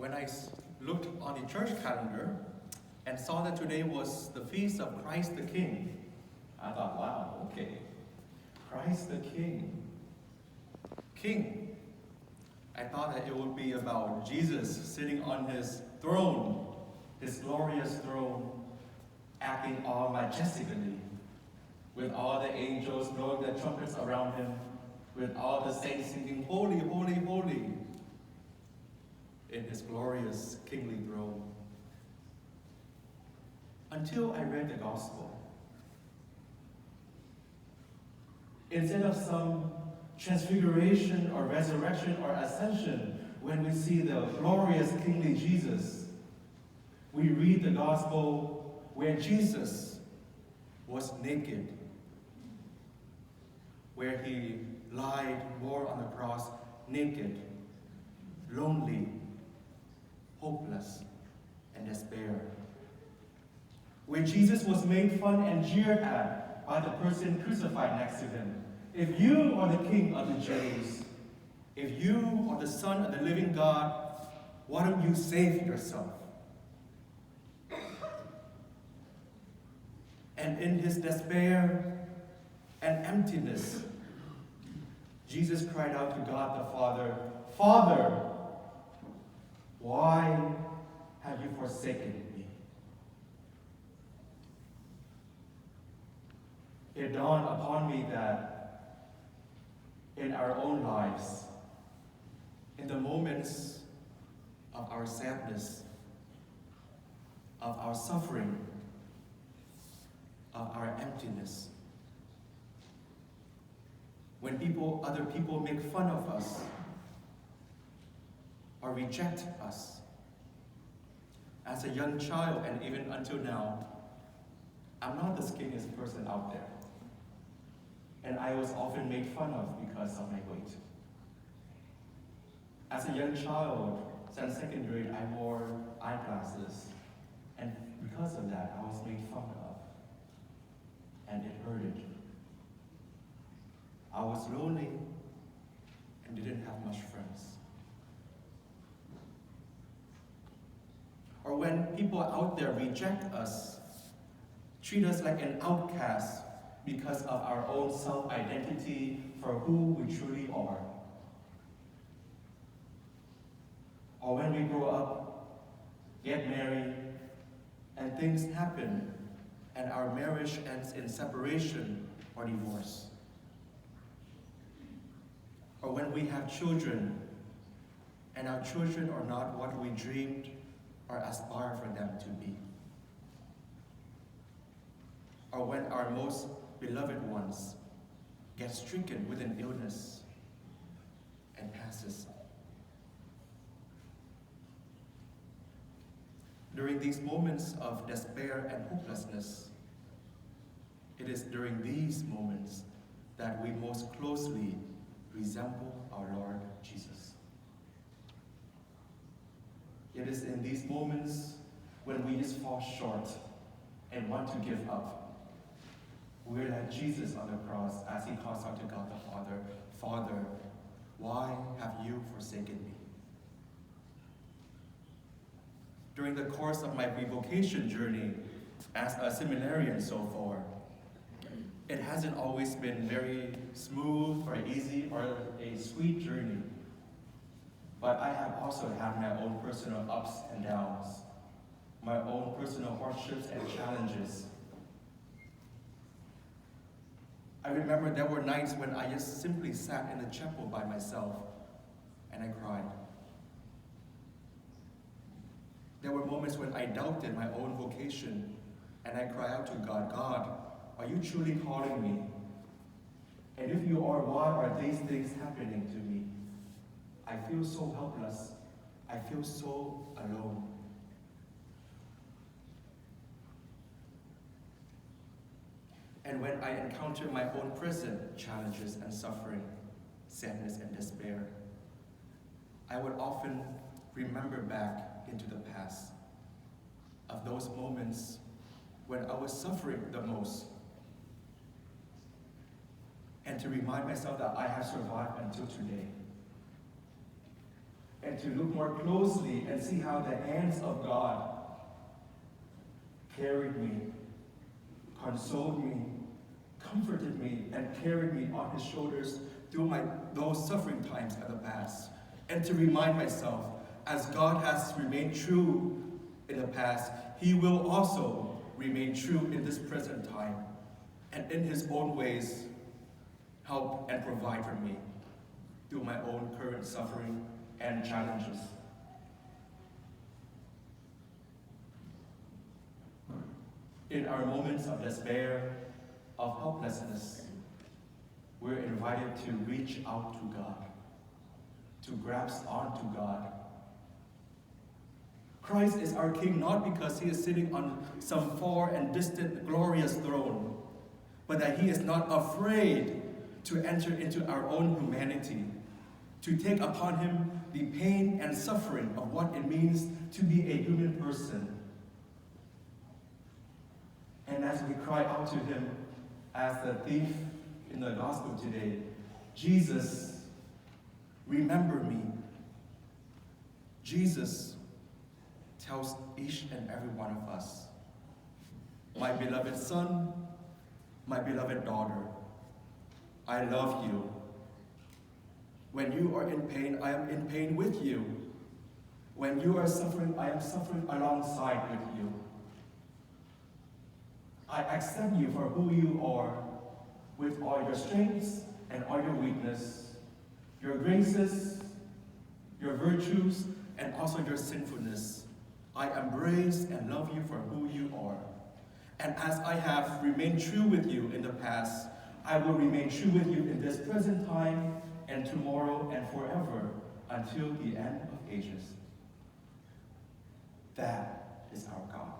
when I looked on the church calendar and saw that today was the feast of Christ the King, I thought, wow, okay, Christ the King. King. I thought that it would be about Jesus sitting on his throne, his glorious throne, acting all majestically, with all the angels blowing their trumpets around him, with all the saints singing, holy, holy, holy, in his glorious kingly throne. Until I read the gospel. Instead of some transfiguration or resurrection or ascension, when we see the glorious kingly Jesus, we read the gospel where Jesus was naked, where he lied more on the cross naked, lonely, hopeless, and despair. Where Jesus was made fun and jeered at by the person crucified next to him. If you are the King of the Jews, if you are the Son of the living God, why don't you save yourself? And in his despair and emptiness, Jesus cried out to God the Father, Father, why have you forsaken me? It dawned upon me that in our own lives, in the moments of our sadness, of our suffering, of our emptiness, when other people make fun of us or reject us, as a young child and even until now, I'm not the skinniest person out there. And I was often made fun of because of my weight. As a young child, since second grade, I wore eyeglasses. And because of that, I was made fun of. And it hurted. I was lonely and didn't have much friends. Or when people out there reject us, treat us like an outcast because of our own self-identity for who we truly are. Or when we grow up, get married, and things happen, and our marriage ends in separation or divorce. Or when we have children, and our children are not what we dreamed or aspire for them to be. Or when our most beloved ones get stricken with an illness and passes. During these moments of despair and hopelessness, it is during these moments that we most closely resemble our Lord Jesus. It is in these moments when we just fall short and want to give up. We're like Jesus on the cross as he calls out to God the Father, Father, why have you forsaken me? During the course of my revocation journey as a seminarian so far, it hasn't always been very smooth or easy or a sweet journey. But I have also had my own personal ups and downs, my own personal hardships and challenges. I remember there were nights when I just simply sat in the chapel by myself and I cried. There were moments when I doubted my own vocation and I cried out to God, God, are you truly calling me? And if you are, why are these things happening to me? I feel so helpless. I feel so alone. And when I encounter my own present challenges and suffering, sadness and despair, I would often remember back into the past of those moments when I was suffering the most, and to remind myself that I have survived until today. and to look more closely and see how the hands of God carried me, consoled me, comforted me, and carried me on his shoulders through those suffering times of the past. And to remind myself, as God has remained true in the past, he will also remain true in this present time, and in his own ways help and provide for me through my own current suffering and challenges. In our moments of despair, of helplessness, we're invited to reach out to God, to grasp onto God. Christ is our King not because he is sitting on some far and distant glorious throne, but that he is not afraid to enter into our own humanity, to take upon him the pain and suffering of what it means to be a human person. And as we cry out to him, as the thief in the gospel today, Jesus, remember me. Jesus tells each and every one of us, my beloved son, my beloved daughter, I love you. When you are in pain, I am in pain with you. When you are suffering, I am suffering alongside with you. I accept you for who you are, with all your strengths and all your weakness, your graces, your virtues, and also your sinfulness. I embrace and love you for who you are. And as I have remained true with you in the past, I will remain true with you in this present time and tomorrow and forever until the end of ages. That is our God.